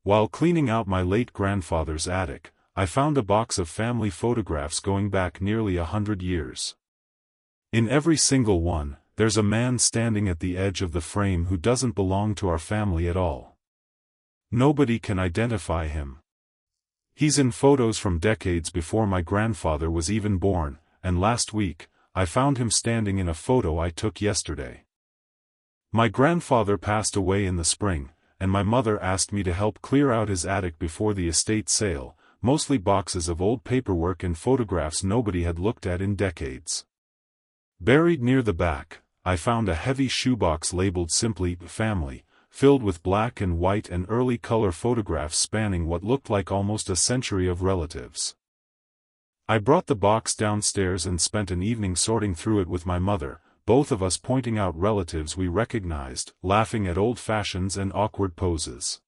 While cleaning out my late grandfather's attic, I found a box of family photographs going back nearly 100 years. In every single one, there's a man standing at the edge of the frame who doesn't belong to our family at all. Nobody can identify him. He's in photos from decades before my grandfather was even born, and last week, I found him standing in a photo I took yesterday. My grandfather passed away in the spring, and my mother asked me to help clear out his attic before the estate sale, mostly boxes of old paperwork and photographs nobody had looked at in decades. Buried near the back, I found a heavy shoebox labeled simply "Family," filled with black and white and early color photographs spanning what looked like almost a century of relatives. I brought the box downstairs and spent an evening sorting through it with my mother, both of us pointing out relatives we recognized, laughing at old fashions and awkward poses.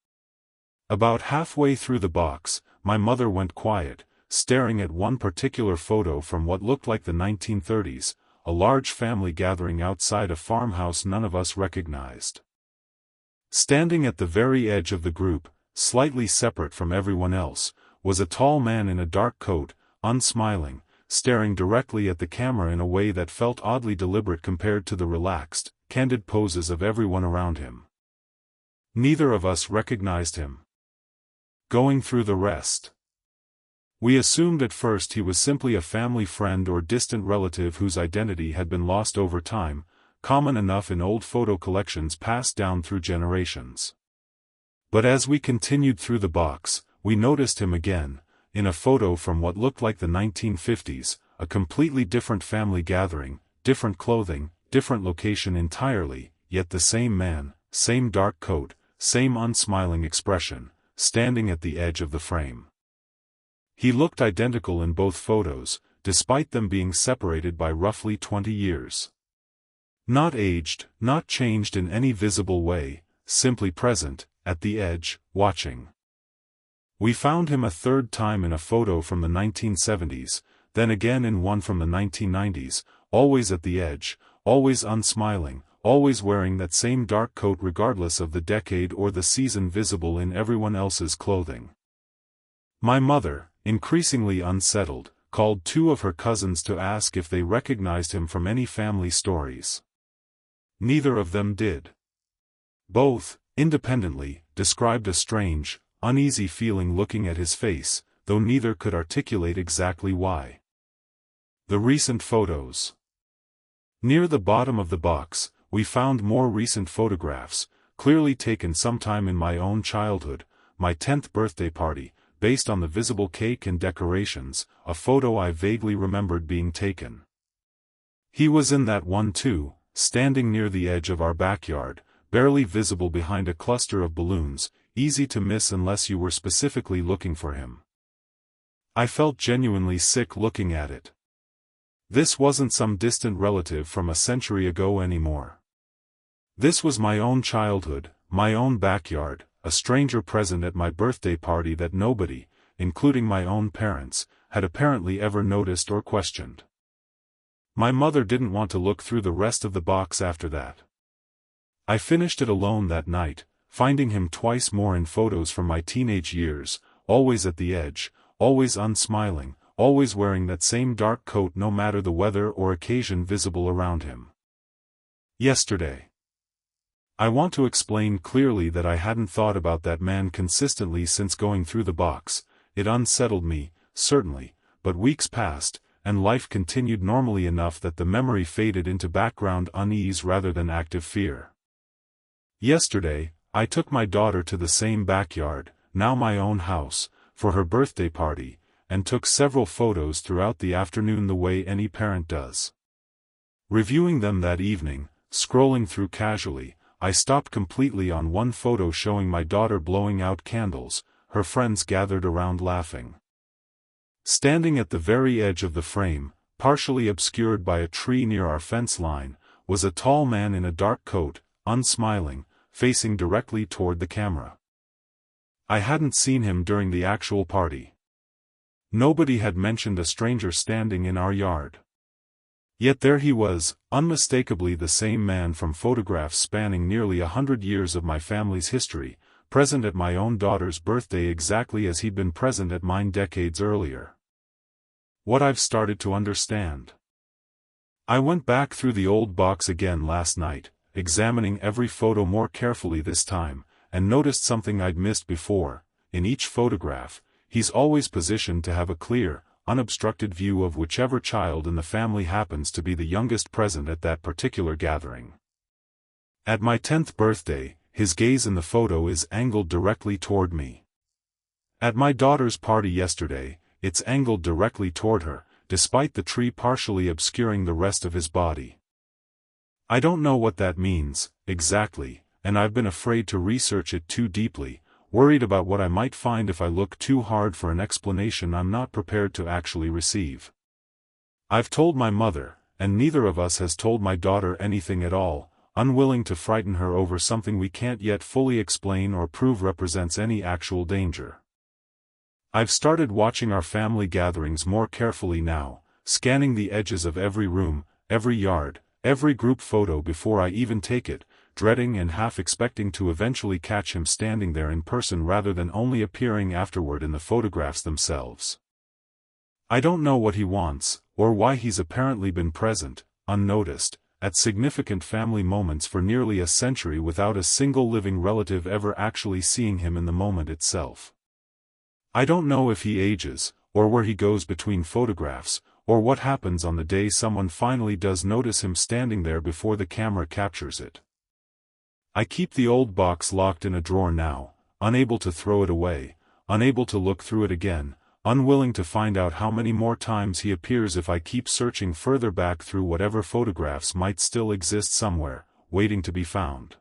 About halfway through the box, my mother went quiet, staring at one particular photo from what looked like the 1930s, a large family gathering outside a farmhouse none of us recognized. Standing at the very edge of the group, slightly separate from everyone else, was a tall man in a dark coat, unsmiling, staring directly at the camera in a way that felt oddly deliberate compared to the relaxed, candid poses of everyone around him. Neither of us recognized him. Going through the rest, we assumed at first he was simply a family friend or distant relative whose identity had been lost over time, common enough in old photo collections passed down through generations. But as we continued through the box, we noticed him again, in a photo from what looked like the 1950s, a completely different family gathering, different clothing, different location entirely, yet the same man, same dark coat, same unsmiling expression, standing at the edge of the frame. He looked identical in both photos, despite them being separated by roughly 20 years. Not aged, not changed in any visible way, simply present, at the edge, watching. We found him a third time in a photo from the 1970s, then again in one from the 1990s, always at the edge, always unsmiling, always wearing that same dark coat regardless of the decade or the season visible in everyone else's clothing. My mother, increasingly unsettled, called two of her cousins to ask if they recognized him from any family stories. Neither of them did. Both, independently, described a strange, uneasy feeling looking at his face, though neither could articulate exactly why. The recent photos. Near the bottom of the box, we found more recent photographs, clearly taken sometime in my own childhood, my 10th birthday party, based on the visible cake and decorations, a photo I vaguely remembered being taken. He was in that one too, standing near the edge of our backyard, barely visible behind a cluster of balloons, easy to miss unless you were specifically looking for him. I felt genuinely sick looking at it. This wasn't some distant relative from a century ago anymore. This was my own childhood, my own backyard, a stranger present at my birthday party that nobody, including my own parents, had apparently ever noticed or questioned. My mother didn't want to look through the rest of the box after that. I finished it alone that night, finding him twice more in photos from my teenage years, always at the edge, always unsmiling, always wearing that same dark coat no matter the weather or occasion visible around him. Yesterday. I want to explain clearly that I hadn't thought about that man consistently since going through the box. It unsettled me, certainly, but weeks passed, and life continued normally enough that the memory faded into background unease rather than active fear. Yesterday, I took my daughter to the same backyard, now my own house, for her birthday party, and took several photos throughout the afternoon the way any parent does. Reviewing them that evening, scrolling through casually, I stopped completely on one photo showing my daughter blowing out candles, her friends gathered around laughing. Standing at the very edge of the frame, partially obscured by a tree near our fence line, was a tall man in a dark coat, unsmiling, facing directly toward the camera. I hadn't seen him during the actual party. Nobody had mentioned a stranger standing in our yard. Yet there he was, unmistakably the same man from photographs spanning nearly 100 years of my family's history, present at my own daughter's birthday exactly as he'd been present at mine decades earlier. What I've started to understand. I went back through the old box again last night, examining every photo more carefully this time, and noticed something I'd missed before. In each photograph, he's always positioned to have a clear, unobstructed view of whichever child in the family happens to be the youngest present at that particular gathering. At my 10th birthday, his gaze in the photo is angled directly toward me. At my daughter's party yesterday, it's angled directly toward her, despite the tree partially obscuring the rest of his body. I don't know what that means, exactly, and I've been afraid to research it too deeply, worried about what I might find if I look too hard for an explanation I'm not prepared to actually receive. I've told my mother, and neither of us has told my daughter anything at all, unwilling to frighten her over something we can't yet fully explain or prove represents any actual danger. I've started watching our family gatherings more carefully now, scanning the edges of every room, every yard, every group photo before I even take it, dreading and half expecting to eventually catch him standing there in person rather than only appearing afterward in the photographs themselves. I don't know what he wants, or why he's apparently been present, unnoticed, at significant family moments for nearly a century without a single living relative ever actually seeing him in the moment itself. I don't know if he ages, or where he goes between photographs, or what happens on the day someone finally does notice him standing there before the camera captures it. I keep the old box locked in a drawer now, unable to throw it away, unable to look through it again, unwilling to find out how many more times he appears if I keep searching further back through whatever photographs might still exist somewhere, waiting to be found.